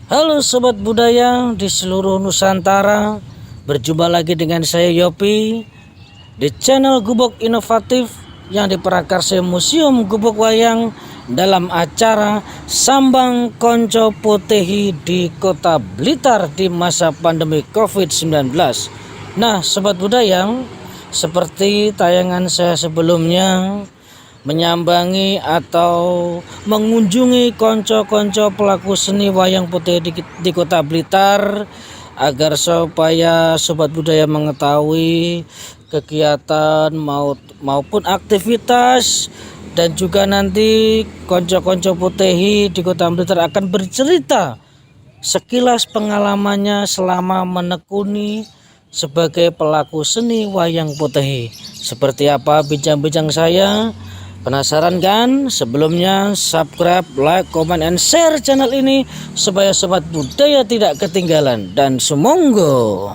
Halo Sobat Budaya di seluruh Nusantara. Berjumpa lagi dengan saya Yopi di channel Gubuk Inovatif yang diprakarsai Museum Gubuk Wayang dalam acara Sambang Konco Potehi di Kota Blitar di masa pandemi COVID-19. Nah Sobat Budaya, seperti tayangan saya sebelumnya, menyambangi atau mengunjungi konco-konco pelaku seni wayang putih di Kota Blitar agar supaya Sobat Budaya mengetahui kegiatan maupun aktivitas, dan juga nanti konco-konco putih di Kota Blitar akan bercerita sekilas pengalamannya selama menekuni sebagai pelaku seni wayang putih. Seperti apa bincang-bincang saya? Penasaran kan? Sebelumnya subscribe, like, comment, and share channel ini supaya Sobat Budaya tidak ketinggalan. Dan sumonggo.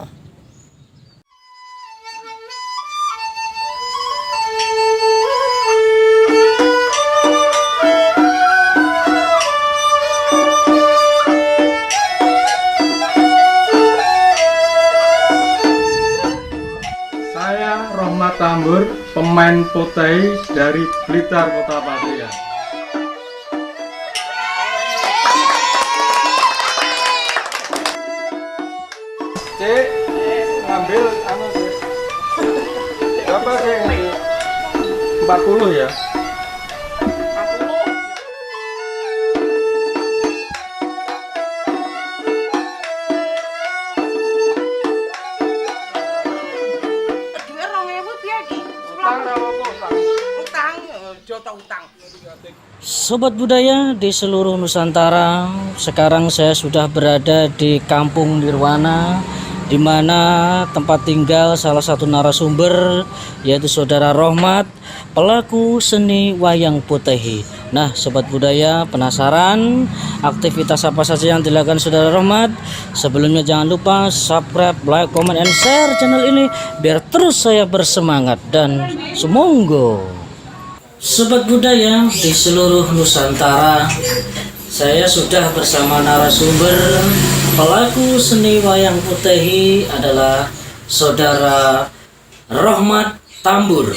Saya Rohmat Tambur, pemain potehi dari Blitar Kota Patia. Cek, ngambil anu sih. Berapa sih ini? 40 ya? Sobat Budaya di seluruh Nusantara, sekarang saya sudah berada di Kampung Nirwana, di mana tempat tinggal salah satu narasumber, yaitu Saudara Rohmat, pelaku seni wayang putih. Nah Sobat Budaya, penasaran aktivitas apa saja yang dilakukan Saudara Rohmat? Sebelumnya jangan lupa subscribe, like, comment, and share channel ini biar terus saya bersemangat. Dan sumonggo. Sobat Budaya di seluruh Nusantara, saya sudah bersama narasumber pelaku seni wayang putih adalah Saudara Rohmat Tambur.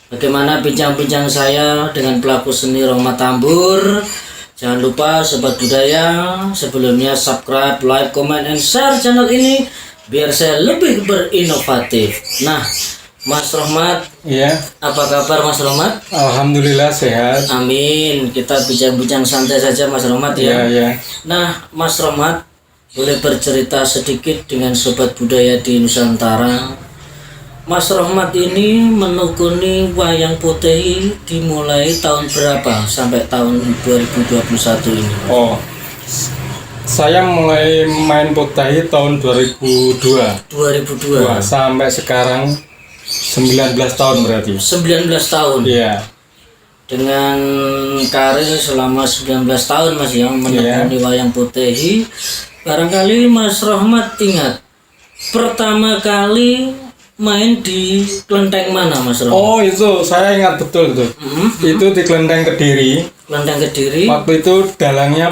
Bagaimana bincang-bincang saya dengan pelaku seni Rohmat Tambur? Jangan lupa Sobat Budaya, sebelumnya subscribe, like, comment, and share channel ini biar saya lebih berinovatif. Nah Mas Rohmat, Iya. apa kabar Mas Rohmat? Alhamdulillah sehat. Amin. Kita bincang-bincang santai saja Mas Rohmat ya. Iya. Nah Mas Rohmat, boleh bercerita sedikit dengan Sobat Budaya di Nusantara. Mas Rohmat ini menekuni wayang putih dimulai tahun berapa sampai tahun 2021 ini? Oh, saya mulai main potehi tahun 2002. 2002. Sampai sekarang 19 tahun berarti. 19 tahun. Iya. Dengan karir selama 19 tahun Mas yang menekuni wayang putih, barangkali Mas Rohmat ingat pertama kali main di kelenteng mana Mas Rohmat? Oh itu saya ingat betul itu. Itu di Kelenteng Kediri. Kelenteng Kediri. Waktu itu dalangnya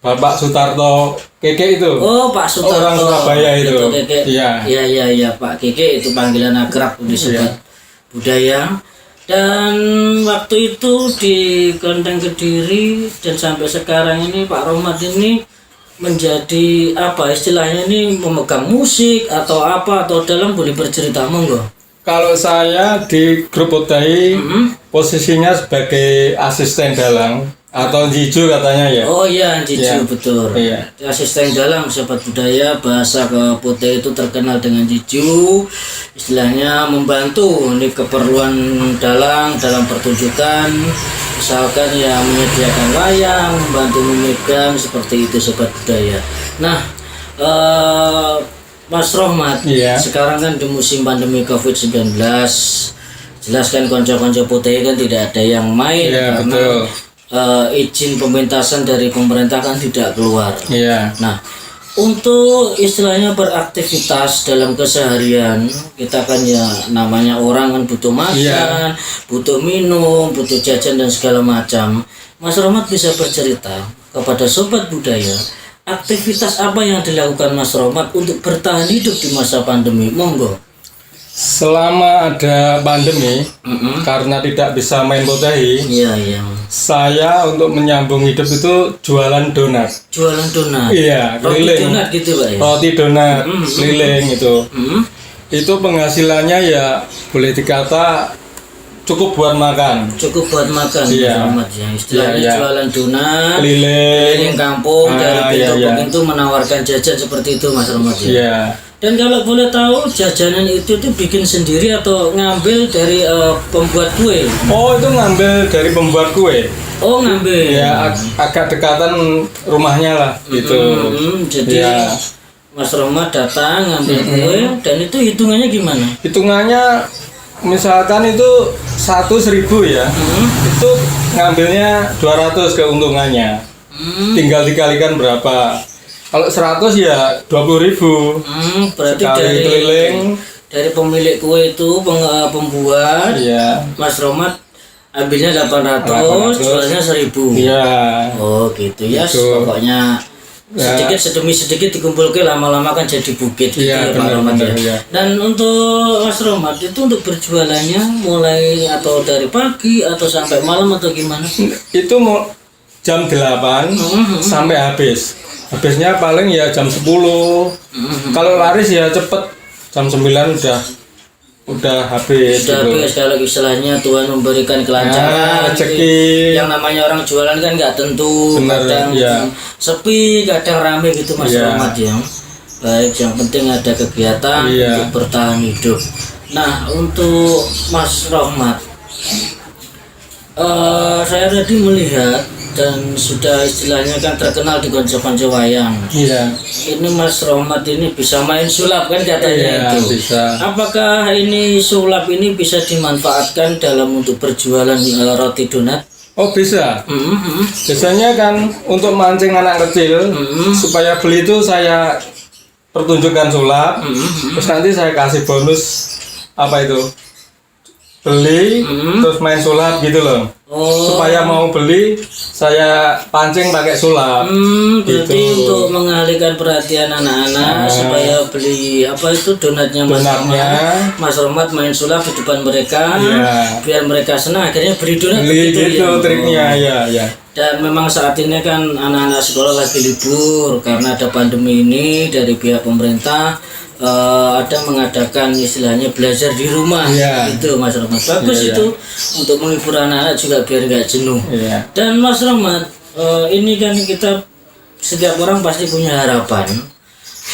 Bapak Sutarto Keke itu. Oh Pak Sutarto. Orang Surabaya itu. Keke. Iya. Iya Pak Keke, itu panggilan akrab di Sobat Budaya. Dan waktu itu di Kelenteng Kediri dan sampai sekarang ini Pak Rohmat ini menjadi apa istilahnya, ini memegang musik atau apa, atau dalam boleh bercerita monggo. Kalau saya di grup potehi posisinya sebagai asisten dalang atau jiju katanya ya. Oh iya, jiju betul. Iya. Asisten dalang Sobat Budaya, bahasa ke putih itu terkenal dengan jiju. Istilahnya membantu ini keperluan dalang dalam pertunjukan. Misalkan ya menyediakan wayang, membantu memegang, seperti itu Sobat Budaya. Nah, Mas Rohmat, sekarang kan di musim pandemi COVID-19, jelas kan konco-konco putih kan tidak ada yang main karena izin pementasan dari pemerintah kan tidak keluar. Nah, untuk istilahnya beraktivitas dalam keseharian, kita kan ya namanya orang kan butuh makan, butuh minum, butuh jajan dan segala macam. Mas Rohmat bisa bercerita kepada Sobat Budaya aktivitas apa yang dilakukan Mas Rohmat untuk bertahan hidup di masa pandemi? Monggo. Selama ada pandemi, karena tidak bisa main potehi, Iya. saya untuk menyambung hidup itu jualan donat. Jualan donat. Iya, Roti keliling. donat gitu Pak ya. Roti donat, keliling itu. Itu penghasilannya ya boleh dikata cukup buat makan. Cukup buat makan. Iya. Mas Rohmat ya. Istilahnya Iya. jualan donat. Keliling. Keliling kampung dari pintu iya. ke pintu menawarkan jajan seperti itu Mas Rohmat ya. Iya. Dan kalau boleh tahu jajanan itu tuh bikin sendiri atau ngambil dari pembuat kue? Oh, itu ngambil dari pembuat kue. Oh ngambil. Ya, agak dekatan rumahnya lah gitu. Jadi Ya. Mas Rohmat datang ngambil kue dan itu hitungannya gimana? Hitungannya misalkan itu 1.000 ya. Itu ngambilnya 200 keuntungannya. Tinggal dikalikan berapa. Kalau 100 ya 20.000. Berarti Sekali keliling. dari pemilik kue itu pembuat Iya. Mas Rohmat ambilnya 800, 800. jualnya 1.000. Iya. Oh gitu ya, Gitu. pokoknya sedikit demi sedikit dikumpulkan, lama-lama kan jadi bukit gitu Iya, ya Pak benar, Rohmat benar, ya. iya. Dan untuk Mas Rohmat itu untuk berjualannya mulai atau dari pagi atau sampai malam atau gimana? Itu mau jam 8 sampai habis. Habisnya paling ya jam 10. Kalau laris ya cepet. Jam 9 udah habis Sudah gitu. habis, kalau istilahnya Tuhan memberikan kelancaran. Rezeki. Yang namanya orang jualan kan nggak tentu, Benar, kadang iya. sepi, kadang rame gitu Mas Iya. Rohmat ya. Baik, yang penting ada kegiatan Iya. untuk bertahan hidup. Nah, untuk Mas Rohmat, saya tadi melihat dan sudah istilahnya kan terkenal di konco-konco wayang. Iya. Ini Mas Rohmat ini bisa main sulap kan katanya Iya, itu. bisa. Apakah ini sulap ini bisa dimanfaatkan dalam untuk berjualan roti donat? Oh, bisa. Mhm. Biasanya kan untuk mancing anak kecil supaya beli itu saya pertunjukkan sulap. Terus nanti saya kasih bonus apa itu? Beli terus main sulap gitu loh. Oh. Supaya mau beli saya pancing pakai sulap. Berarti Gitu. untuk mengalihkan perhatian anak-anak supaya beli apa itu donatnya Mas Donatnya. Rohmat. Mas Rohmat main sulap di depan mereka, Iya. biar mereka senang akhirnya beli donat Beli begitu gitu ya. triknya ya. Dan memang saat ini kan anak-anak sekolah lagi libur karena ada pandemi ini, dari pihak pemerintah ada mengadakan istilahnya belajar di rumah. Iya. Itu Mas Rohmat, bagus Iya, itu untuk menghibur anak-anak juga biar nggak jenuh. Iya. Dan Mas Rohmat, ini kan kita setiap orang pasti punya harapan.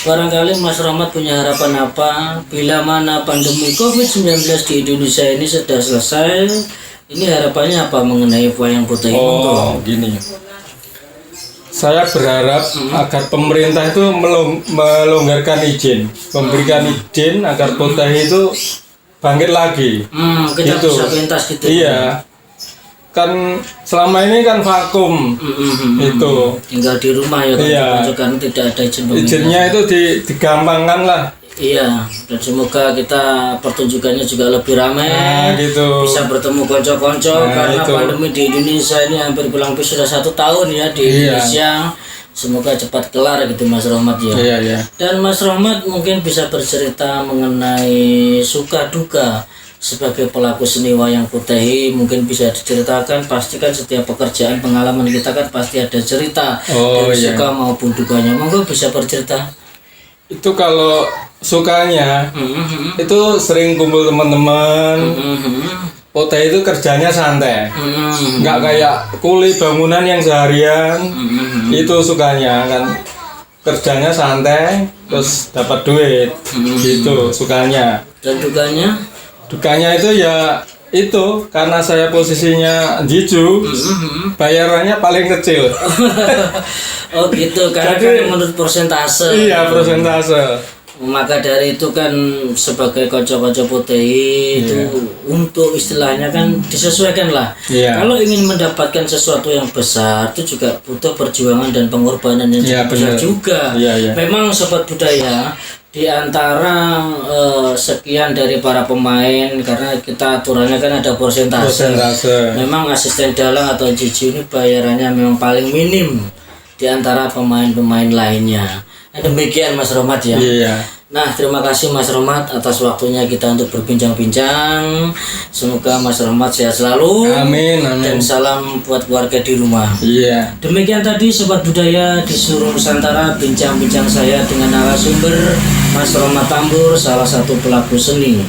Barangkali Mas Rohmat punya harapan apa bila mana pandemi COVID-19 di Indonesia ini sudah selesai? Ini harapannya apa mengenai wayang putih? Oh, gini. Saya berharap agar pemerintah itu melonggarkan izin, memberikan izin agar potehi itu bangkit lagi. Kita Gitu. bisa pentas gitu. Iya. Kan selama ini kan vakum itu. Tinggal di rumah ya Iya. kan tidak ada izin pemerintah. Izinnya itu digampangkan lah. Iya, dan semoga kita pertunjukannya juga lebih ramai. Nah, gitu. Bisa bertemu konco-konco Nah, karena itu. pandemi di Indonesia ini hampir kurang lebih sudah 1 tahun ya di Iya. Indonesia. Semoga cepat kelar gitu Mas Rohmat ya. Iya. Dan Mas Rohmat mungkin bisa bercerita mengenai suka duka sebagai pelaku seni wayang potehi, mungkin bisa diceritakan. Pasti kan setiap pekerjaan pengalaman kita kan pasti ada cerita Oh, dari iya. suka maupun dukanya. Monggo bisa bercerita. Itu kalau sukanya itu sering kumpul teman-teman. Potehi itu kerjanya santai. Nggak kayak kuli bangunan yang seharian. Itu sukanya kan kerjanya santai terus dapat duit. Gitu sukanya. Dan dukanya? Dukanya itu ya itu karena saya posisinya jiju, bayarannya paling kecil. Oh gitu, karena Jadi- kan menurut persentase. Iya, persentase. Maka dari itu kan sebagai kocok-kocok potehi itu untuk istilahnya kan disesuaikan lah. Iya. Kalau ingin mendapatkan sesuatu yang besar itu juga butuh perjuangan dan pengorbanan yang Iya, cukup besar benar. juga. Iya. Memang sobat budaya di antara sekian dari para pemain, karena kita aturannya kan ada persentase. Persentase. Memang asisten dalang atau jiju ini bayarannya memang paling minim di antara pemain-pemain lainnya. Demikian Mas Romat ya. Iya. Nah, terima kasih Mas Romat atas waktunya kita untuk berbincang-bincang. Semoga Mas Romat sehat selalu. Amin, Dan amin. salam buat keluarga di rumah. Iya. Demikian tadi Sobat Budaya di seluruh Nusantara, bincang-bincang saya dengan narasumber Mas Romat Tambur, salah satu pelaku seni.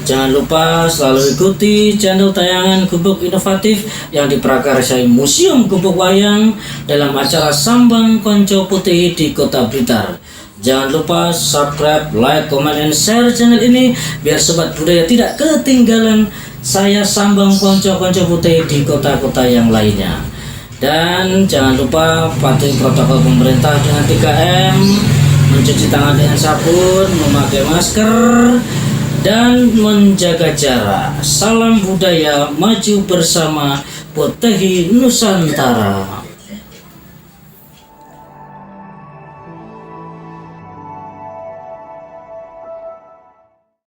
Jangan lupa selalu ikuti channel tayangan Gubuk Inovatif yang diprakarsai Museum Gubuk Wayang dalam acara Sambang Konco Putih di Kota Blitar. Jangan lupa subscribe, like, comment, and share channel ini biar Sobat Budaya tidak ketinggalan saya Sambang Konco-Konco Putih di kota-kota yang lainnya. Dan jangan lupa patuhi protokol pemerintah dengan 3M, mencuci tangan dengan sabun, memakai masker, dan menjaga jarak. Salam budaya, maju bersama, potehi Nusantara.